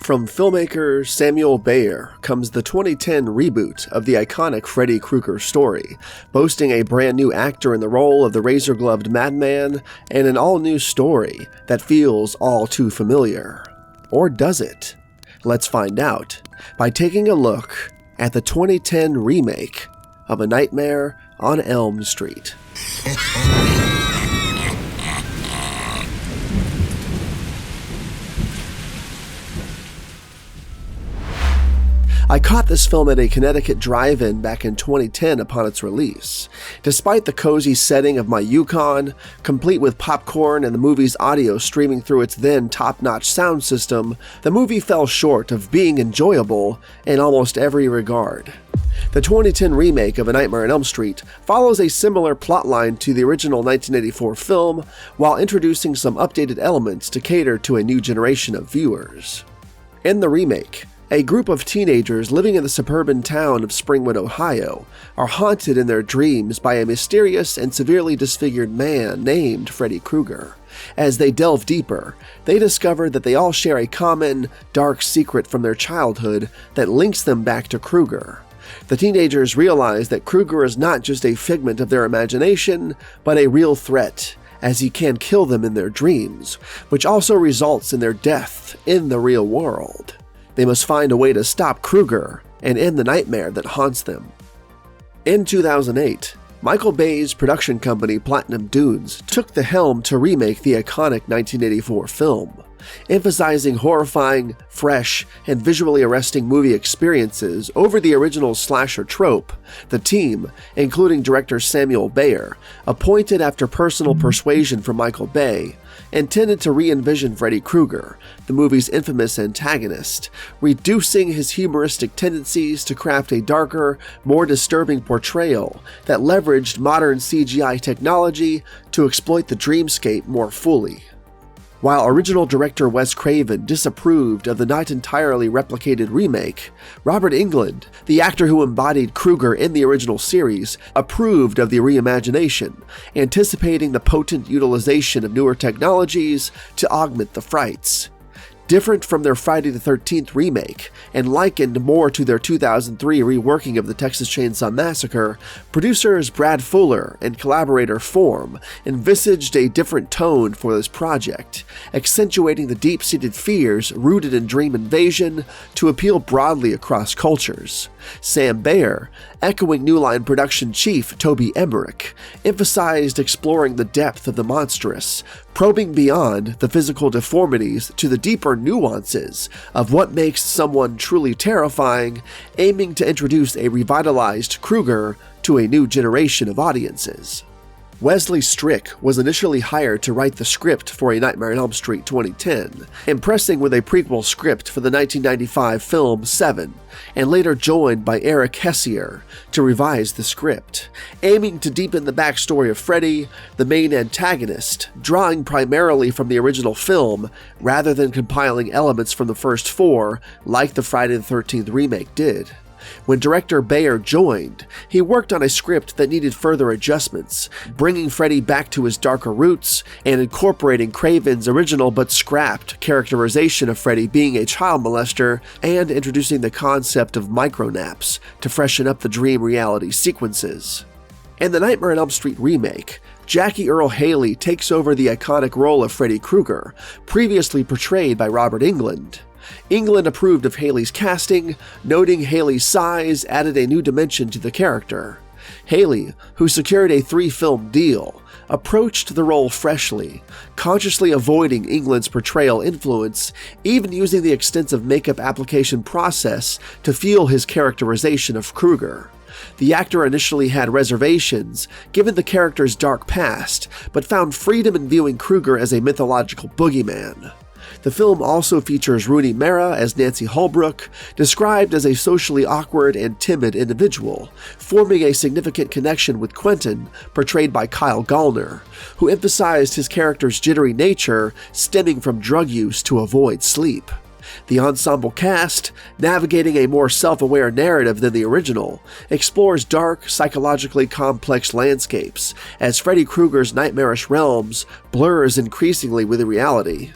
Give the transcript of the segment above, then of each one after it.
From filmmaker Samuel Bayer comes the 2010 reboot of the iconic Freddy Krueger story, boasting a brand new actor in the role of the razor-gloved madman and an all-new story that feels all too familiar. Or does it? Let's find out by taking a look at the 2010 remake of A Nightmare on Elm Street. I caught this film at a Connecticut drive-in back in 2010 upon its release. Despite the cozy setting of my Yukon, complete with popcorn and the movie's audio streaming through its then top-notch sound system, the movie fell short of being enjoyable in almost every regard. The 2010 remake of A Nightmare on Elm Street follows a similar plotline to the original 1984 film, while introducing some updated elements to cater to a new generation of viewers. In the remake, a group of teenagers living in the suburban town of Springwood, Ohio, are haunted in their dreams by a mysterious and severely disfigured man named Freddy Krueger. As they delve deeper, they discover that they all share a common, dark secret from their childhood that links them back to Krueger. The teenagers realize that Krueger is not just a figment of their imagination, but a real threat, as he can kill them in their dreams, which also results in their death in the real world. They must find a way to stop Krueger and end the nightmare that haunts them. In 2008, Michael Bay's production company Platinum Dunes took the helm to remake the iconic 1984 film. Emphasizing horrifying, fresh, and visually arresting movie experiences over the original slasher trope, the team, including director Samuel Bayer, appointed after personal persuasion from Michael Bay, intended to re-envision Freddy Krueger, the movie's infamous antagonist, reducing his humoristic tendencies to craft a darker, more disturbing portrayal that leveraged modern CGI technology to exploit the dreamscape more fully. While original director Wes Craven disapproved of the not entirely replicated remake, Robert Englund, the actor who embodied Krueger in the original series, approved of the reimagination, anticipating the potent utilization of newer technologies to augment the frights. Different from their Friday the 13th remake, and likened more to their 2003 reworking of the Texas Chainsaw Massacre, producers Brad Fuller and collaborator Form envisaged a different tone for this project, accentuating the deep-seated fears rooted in dream invasion to appeal broadly across cultures. Sam Bayer, echoing New Line production chief Toby Emmerich, emphasized exploring the depth of the monstrous, probing beyond the physical deformities to the deeper nuances of what makes someone truly terrifying, aiming to introduce a revitalized Krueger to a new generation of audiences. Wesley Strick was initially hired to write the script for A Nightmare on Elm Street 2010, impressing with a prequel script for the 1995 film Seven, and later joined by Eric Hessier to revise the script, aiming to deepen the backstory of Freddy, the main antagonist, drawing primarily from the original film rather than compiling elements from the first four like the Friday the 13th remake did. When director Bayer joined, he worked on a script that needed further adjustments, bringing Freddy back to his darker roots and incorporating Craven's original but scrapped characterization of Freddy being a child molester and introducing the concept of micronaps to freshen up the dream reality sequences. In the Nightmare on Elm Street remake, Jackie Earle Haley takes over the iconic role of Freddy Krueger, previously portrayed by Robert Englund. Englund approved of Haley's casting, noting Haley's size added a new dimension to the character. Haley, who secured a 3-film deal, approached the role freshly, consciously avoiding Englund's portrayal influence, even using the extensive makeup application process to fuel his characterization of Krueger. The actor initially had reservations, given the character's dark past, but found freedom in viewing Krueger as a mythological boogeyman. The film also features Rooney Mara as Nancy Holbrook, described as a socially awkward and timid individual, forming a significant connection with Quentin, portrayed by Kyle Gallner, who emphasized his character's jittery nature stemming from drug use to avoid sleep. The ensemble cast, navigating a more self-aware narrative than the original, explores dark, psychologically complex landscapes as Freddy Krueger's nightmarish realms blurs increasingly with reality.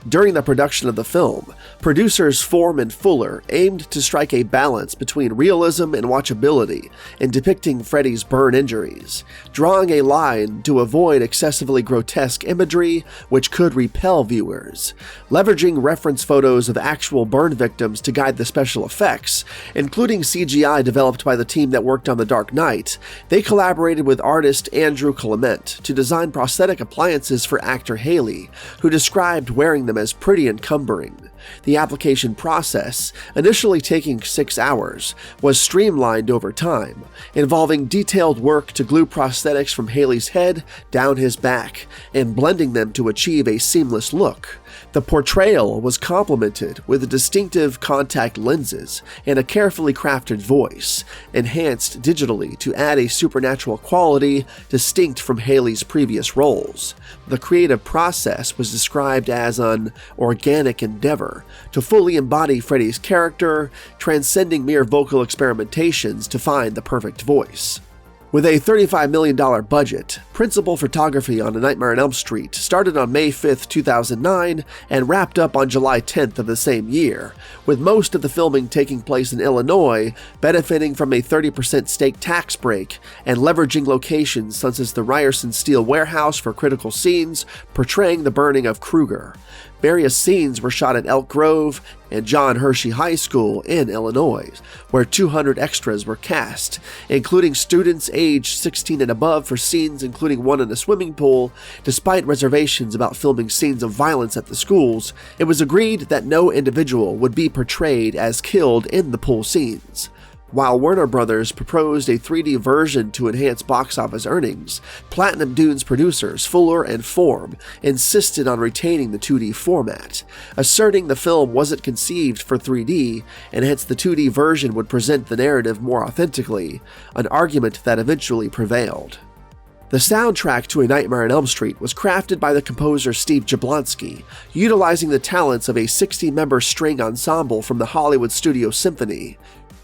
During the production of the film, producers Form and Fuller aimed to strike a balance between realism and watchability in depicting Freddy's burn injuries, drawing a line to avoid excessively grotesque imagery which could repel viewers. Leveraging reference photos of actual burn victims to guide the special effects, including CGI developed by the team that worked on The Dark Knight, they collaborated with artist Andrew Clement to design prosthetic appliances for actor Haley, who described wearing them as pretty encumbering. The application process, initially taking 6 hours, was streamlined over time, involving detailed work to glue prosthetics from Haley's head down his back and blending them to achieve a seamless look. The portrayal was complemented with distinctive contact lenses and a carefully crafted voice, enhanced digitally to add a supernatural quality distinct from Haley's previous roles. The creative process was described as an organic endeavor to fully embody Freddy's character, transcending mere vocal experimentations to find the perfect voice. With a $35 million budget, principal photography on A Nightmare on Elm Street started on May 5, 2009 and wrapped up on July 10th of the same year, with most of the filming taking place in Illinois, benefiting from a 30% state tax break and leveraging locations such as the Ryerson Steel Warehouse for critical scenes portraying the burning of Krueger. Various scenes were shot at Elk Grove and John Hershey High School in Illinois, where 200 extras were cast, including students aged 16 and above for scenes including one in a swimming pool. Despite reservations about filming scenes of violence at the schools, it was agreed that no individual would be portrayed as killed in the pool scenes. While Warner Brothers proposed a 3D version to enhance box office earnings, Platinum Dunes producers Fuller and Form insisted on retaining the 2D format, asserting the film wasn't conceived for 3D and hence the 2D version would present the narrative more authentically, an argument that eventually prevailed. The soundtrack to A Nightmare on Elm Street was crafted by the composer Steve Jablonsky, utilizing the talents of a 60-member string ensemble from the Hollywood Studio Symphony.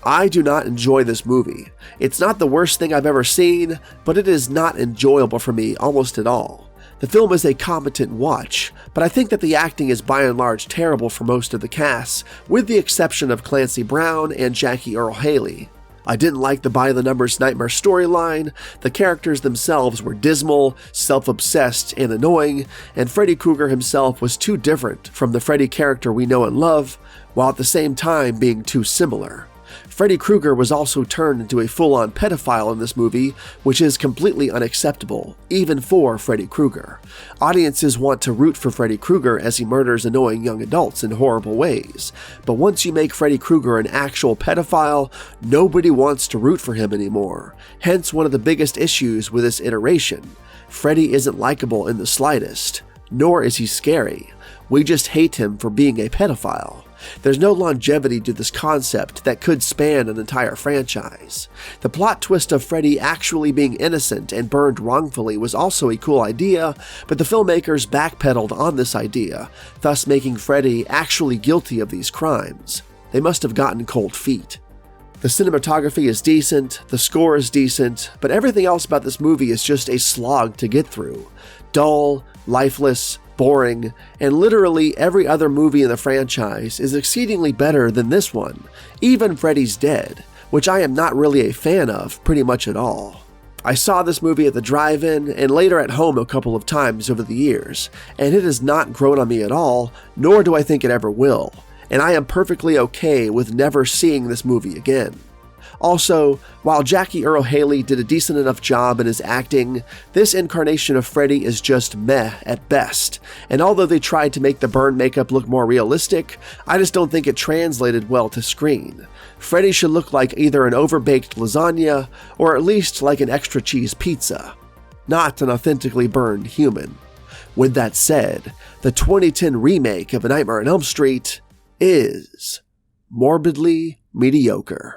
I do not enjoy this movie. It's not the worst thing I've ever seen, but it is not enjoyable for me almost at all. The film is a competent watch, but I think that the acting is by and large terrible for most of the cast, with the exception of Clancy Brown and Jackie Earle Haley. I didn't like the by-the-numbers nightmare storyline, the characters themselves were dismal, self-obsessed, and annoying, and Freddy Krueger himself was too different from the Freddy character we know and love, while at the same time being too similar. Freddy Krueger was also turned into a full-on pedophile in this movie, which is completely unacceptable, even for Freddy Krueger. Audiences want to root for Freddy Krueger as he murders annoying young adults in horrible ways, but once you make Freddy Krueger an actual pedophile, nobody wants to root for him anymore. Hence one of the biggest issues with this iteration. Freddy isn't likable in the slightest, nor is he scary. We just hate him for being a pedophile. There's no longevity to this concept that could span an entire franchise. The plot twist of Freddy actually being innocent and burned wrongfully was also a cool idea, but the filmmakers backpedaled on this idea, thus making Freddy actually guilty of these crimes. They must have gotten cold feet. The cinematography is decent, the score is decent, but everything else about this movie is just a slog to get through. Dull, lifeless, boring, and literally every other movie in the franchise is exceedingly better than this one, even Freddy's Dead, which I am not really a fan of pretty much at all. I saw this movie at the drive-in and later at home a couple of times over the years, and it has not grown on me at all, nor do I think it ever will, and I am perfectly okay with never seeing this movie again. Also, while Jackie Earle Haley did a decent enough job in his acting, this incarnation of Freddy is just meh at best, and although they tried to make the burn makeup look more realistic, I just don't think it translated well to screen. Freddy should look like either an overbaked lasagna, or at least like an extra cheese pizza, not an authentically burned human. With that said, the 2010 remake of A Nightmare on Elm Street is morbidly mediocre.